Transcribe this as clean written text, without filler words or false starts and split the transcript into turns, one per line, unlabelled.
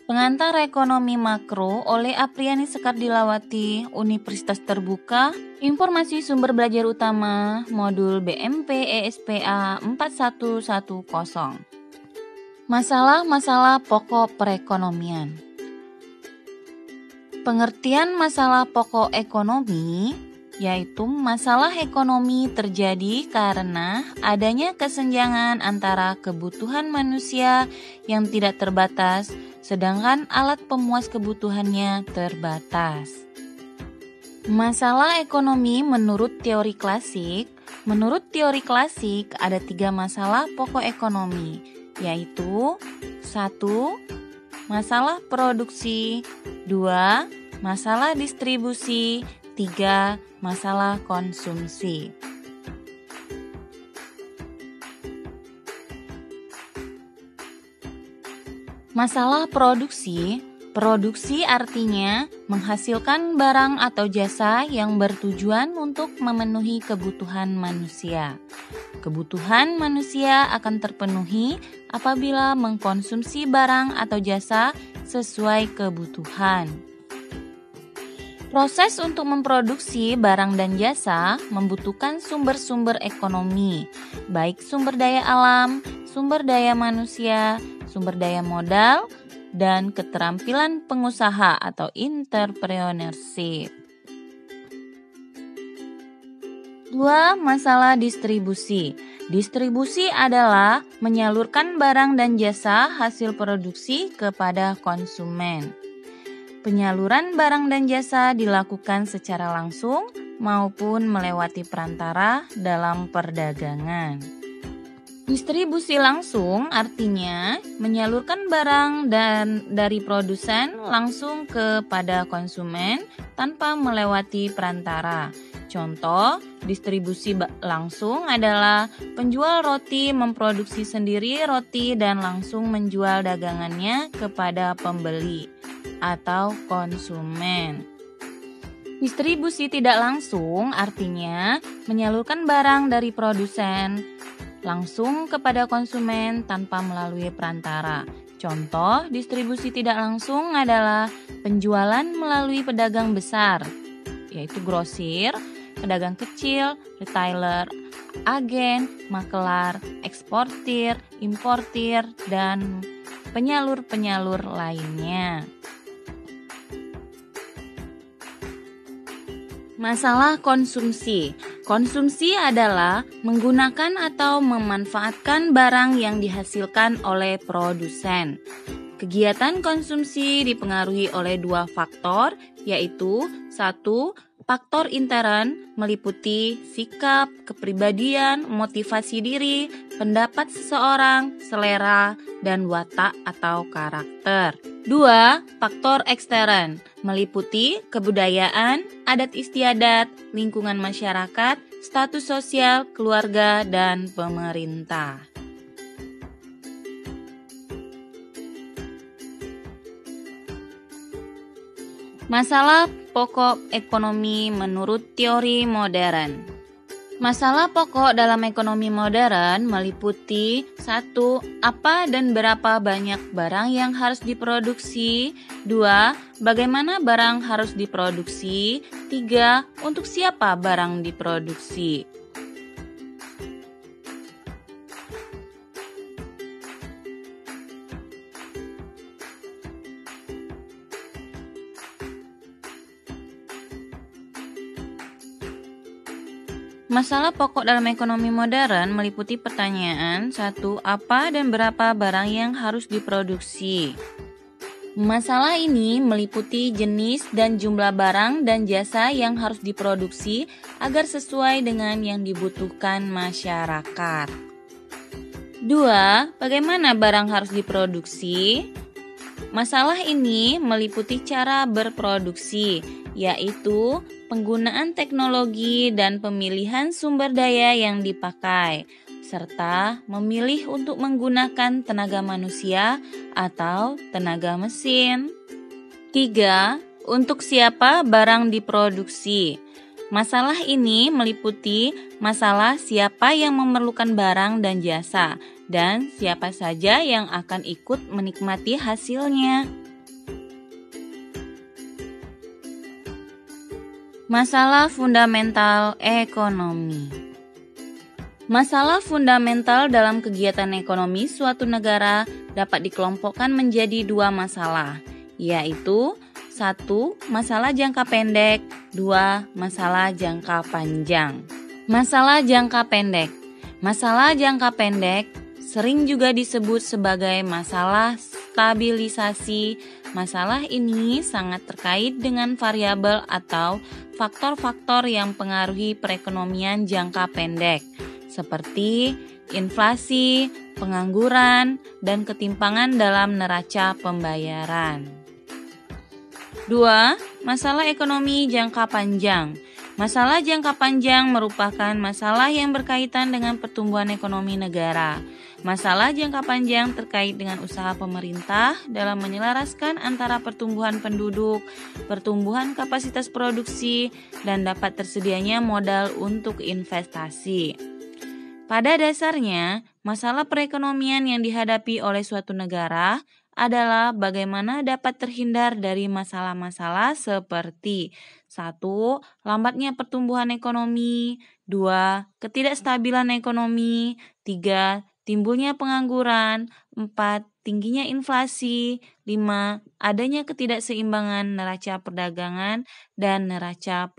Pengantar Ekonomi Makro oleh Apriani Sekardilawati, Universitas Terbuka. Informasi sumber belajar utama modul BMP ESPA 4110. Masalah-masalah pokok perekonomian. Pengertian masalah pokok ekonomi yaitu masalah ekonomi terjadi karena adanya kesenjangan antara kebutuhan manusia yang tidak terbatas, sedangkan alat pemuas kebutuhannya terbatas. Masalah ekonomi menurut teori klasik. Menurut teori klasik ada 3 masalah pokok ekonomi, yaitu 1. Masalah produksi, 2. Masalah distribusi, 3. Masalah konsumsi. Masalah produksi. Produksi artinya menghasilkan barang atau jasa yang bertujuan untuk memenuhi kebutuhan manusia. Kebutuhan manusia akan terpenuhi apabila mengkonsumsi barang atau jasa sesuai kebutuhan. Proses untuk memproduksi barang dan jasa membutuhkan sumber-sumber ekonomi, baik sumber daya alam, sumber daya manusia, sumber daya modal, dan keterampilan pengusaha atau entrepreneurship. 2. Masalah distribusi. Distribusi adalah menyalurkan barang dan jasa hasil produksi kepada konsumen. Penyaluran barang dan jasa dilakukan secara langsung maupun melewati perantara dalam perdagangan. Distribusi langsung artinya menyalurkan barang dari produsen langsung kepada konsumen tanpa melewati perantara. Contoh, distribusi langsung adalah penjual roti memproduksi sendiri roti dan langsung menjual dagangannya kepada pembeli atau konsumen. Distribusi tidak langsung artinya menyalurkan barang dari produsen langsung kepada konsumen tanpa melalui perantara. Contoh, distribusi tidak langsung adalah penjualan melalui pedagang besar, yaitu grosir, pedagang kecil, retailer, agen, makelar, eksportir, importir, dan penyalur-penyalur lainnya. Masalah konsumsi. Konsumsi adalah menggunakan atau memanfaatkan barang yang dihasilkan oleh produsen. Kegiatan konsumsi dipengaruhi oleh 2 faktor, yaitu 1. Faktor intern meliputi sikap, kepribadian, motivasi diri, pendapat seseorang, selera, dan watak atau karakter. 2. Faktor ekstern meliputi kebudayaan, adat istiadat, lingkungan masyarakat, status sosial, keluarga, dan pemerintah. Masalah pokok ekonomi menurut teori modern. Masalah pokok dalam ekonomi modern meliputi 1. Apa dan berapa banyak barang yang harus diproduksi. 2. Bagaimana barang harus diproduksi. 3. Untuk siapa barang diproduksi. Masalah pokok dalam ekonomi modern meliputi pertanyaan 1. Apa dan berapa barang yang harus diproduksi? Masalah ini meliputi jenis dan jumlah barang dan jasa yang harus diproduksi agar sesuai dengan yang dibutuhkan masyarakat. 2. Bagaimana barang harus diproduksi? Masalah ini meliputi cara berproduksi, yaitu penggunaan teknologi dan pemilihan sumber daya yang dipakai, serta memilih untuk menggunakan tenaga manusia atau tenaga mesin. 3. Untuk siapa barang diproduksi? Masalah ini meliputi masalah siapa yang memerlukan barang dan jasa, dan siapa saja yang akan ikut menikmati hasilnya. Masalah fundamental ekonomi. Masalah fundamental dalam kegiatan ekonomi suatu negara dapat dikelompokkan menjadi dua masalah, yaitu 1. Masalah jangka pendek, 2. Masalah jangka panjang. Masalah jangka pendek. Masalah jangka pendek sering juga disebut sebagai masalah stabilisasi. Masalah ini sangat terkait dengan variabel atau faktor-faktor yang mempengaruhi perekonomian jangka pendek, seperti inflasi, pengangguran, dan ketimpangan dalam neraca pembayaran. 2. Masalah ekonomi jangka panjang. Masalah jangka panjang merupakan masalah yang berkaitan dengan pertumbuhan ekonomi negara. Masalah jangka panjang terkait dengan usaha pemerintah dalam menyelaraskan antara pertumbuhan penduduk, pertumbuhan kapasitas produksi, dan dapat tersedianya modal untuk investasi. Pada dasarnya, masalah perekonomian yang dihadapi oleh suatu negara adalah bagaimana dapat terhindar dari masalah-masalah seperti 1. Lambatnya pertumbuhan ekonomi, 2. Ketidakstabilan ekonomi, 3. Timbulnya pengangguran, 4. Tingginya inflasi, 5. Adanya ketidakseimbangan neraca perdagangan dan neraca